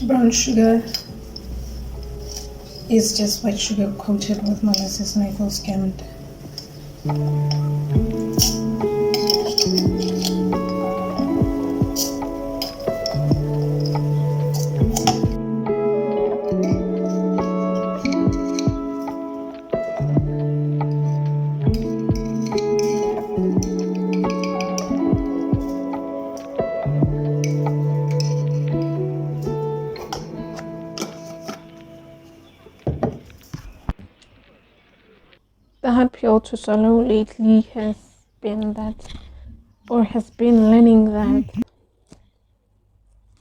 Brown sugar is just white sugar coated with molasses and I feel scammed. The hard pill to swallow lately has been learning that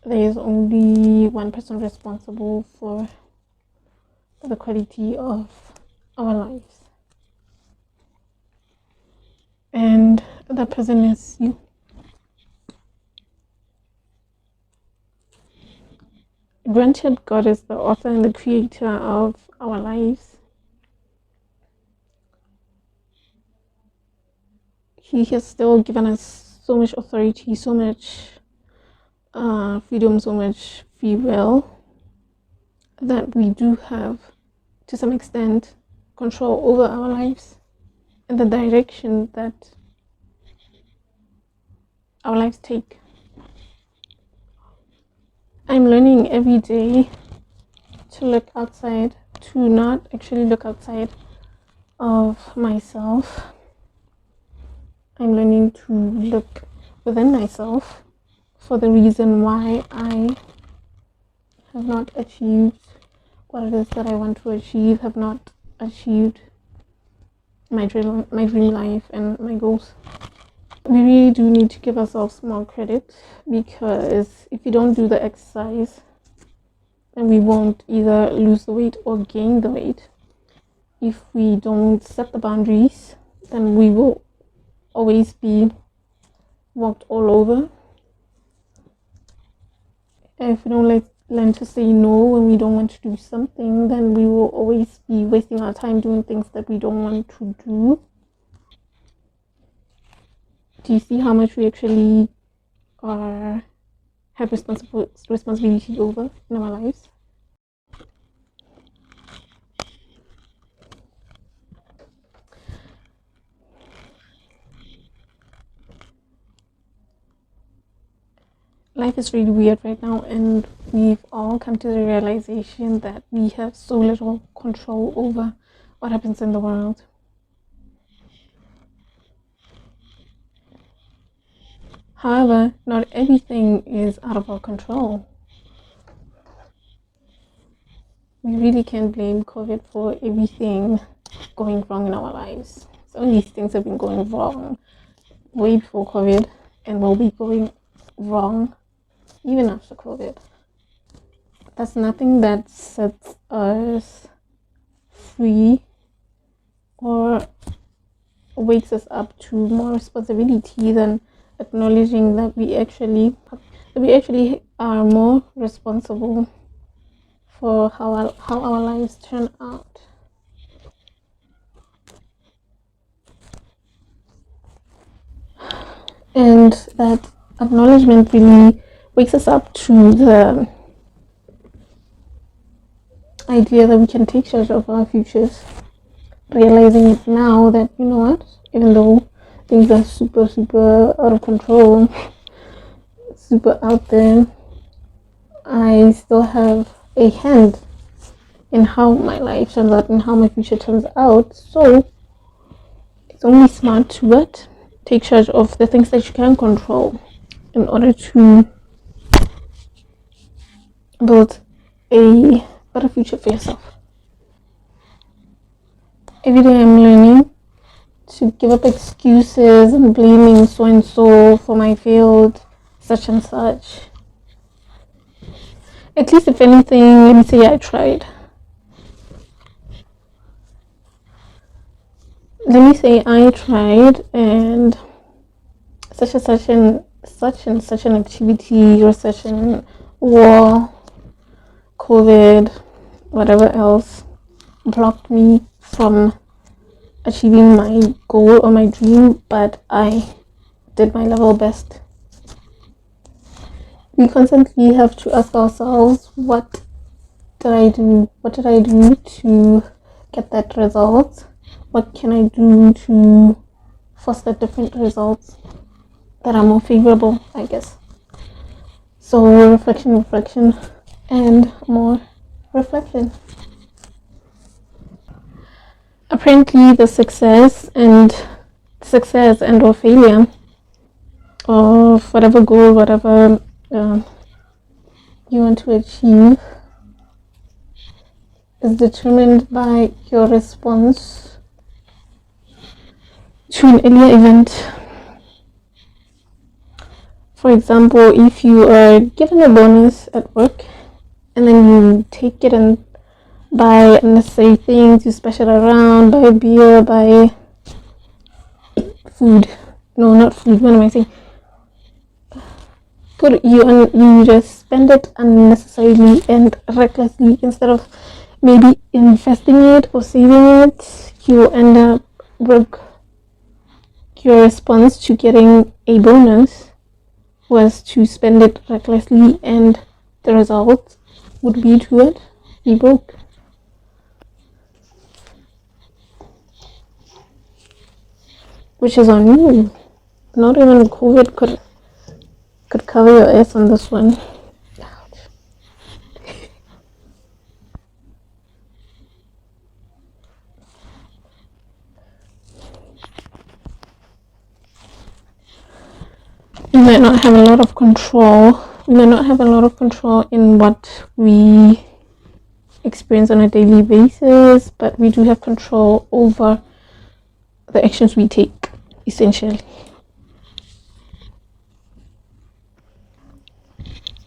there is only one person responsible for the quality of our lives. And that person is you. Granted, God is the author and the creator of our lives. He has still given us so much authority, so much freedom, so much free will that we do have, to some extent, control over our lives and the direction that our lives take. I'm learning every day to look outside, to not actually look outside of myself. I'm learning to look within myself for the reason why I have not achieved what it is that I want to achieve, have not achieved my dream life and my goals. We really do need to give ourselves more credit, because if you don't do the exercise, then we won't either lose the weight or gain the weight. If we don't set the boundaries, then we will always be walked all over. If we don't learn to say no when we don't want to do something, then we will always be wasting our time doing things that we don't want to do. Do you see how much we actually have responsibility over in our lives? Life is really weird right now, and we've all come to the realization that we have so little control over what happens in the world. However, not everything is out of our control. We really can't blame COVID for everything going wrong in our lives. Some of these things have been going wrong way before COVID and will be going wrong even after COVID. That's nothing that sets us free or wakes us up to more responsibility than acknowledging that we actually are more responsible for how our lives turn out. And that acknowledgement really wakes us up to the idea that we can take charge of our futures, realizing it now that, you know what, even though things are super out of control, super out there, I still have a hand in how my life turns out and how my future turns out. So it's only smart to take charge of the things that you can control in order to build a better future for yourself. Every day I'm learning to give up excuses and blaming so and so for my failed such and such. At least, if anything, let me say I tried. Let me say I tried, and such and such an activity, recession, war, COVID, whatever else, blocked me from achieving my goal or my dream, but I did my level best. we constantly have to ask ourselves, what did I do? What did I do to get that result? What can I do to foster different results that are more favorable, I guess? So reflection, and more reflection. Apparently, the success and or failure of whatever goal, whatever you want to achieve, is determined by your response to an earlier event. For example, if you are given a bonus at work and then you take it and buy unnecessary things, you splash it around, buy beer, buy food. No, not food. What am I saying? You just spend it unnecessarily and recklessly instead of maybe investing it or saving it. You end up broke. Your response to getting a bonus was to spend it recklessly, and the result would be to it be broke. Which is on you. Not even COVID could cover your ass on this one. We might not have a lot of control. We might not have a lot of control in what we experience on a daily basis, but we do have control over the actions we take, essentially.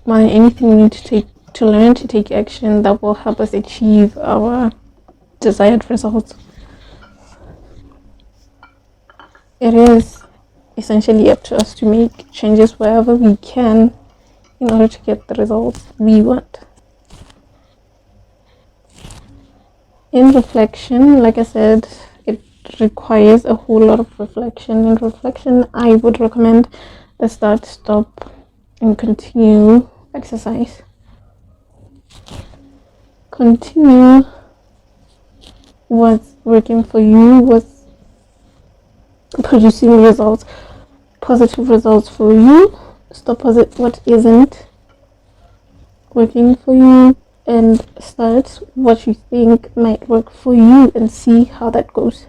More than anything, we need to learn to take action that will help us achieve our desired results. It is essentially up to us to make changes wherever we can in order to get the results we want. In reflection, like I said, it requires a whole lot of reflection. In reflection, I would recommend the start, stop, and continue exercise. Continue what's working for you, what's producing results, positive results for you. Stop what isn't working for you, and start what you think might work for you and see how that goes.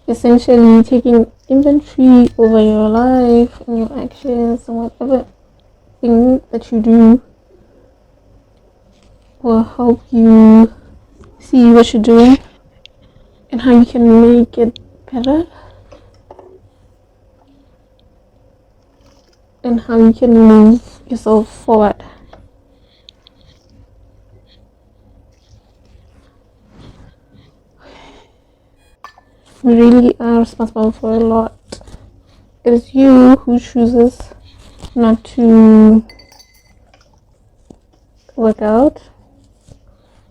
Essentially, taking inventory over your life and your actions and whatever thing that you do will help you see what you're doing and how you can make it better, and how you can move yourself forward. We really are responsible for a lot. It is you who chooses not to work out.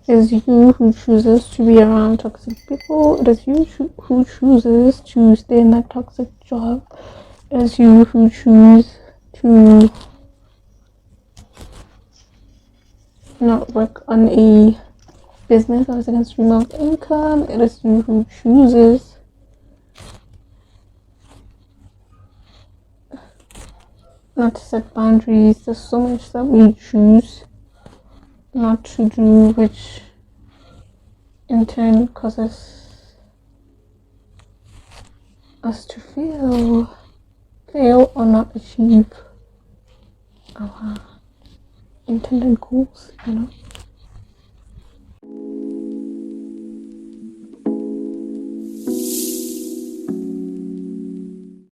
It is you who chooses to be around toxic people. It is you who chooses to stay in that toxic job. It is you who choose to not work on a business or a second stream of income. It is you who chooses not to set boundaries. There's so much that we choose not to do, which in turn causes us to fail or not achieve our intended goals,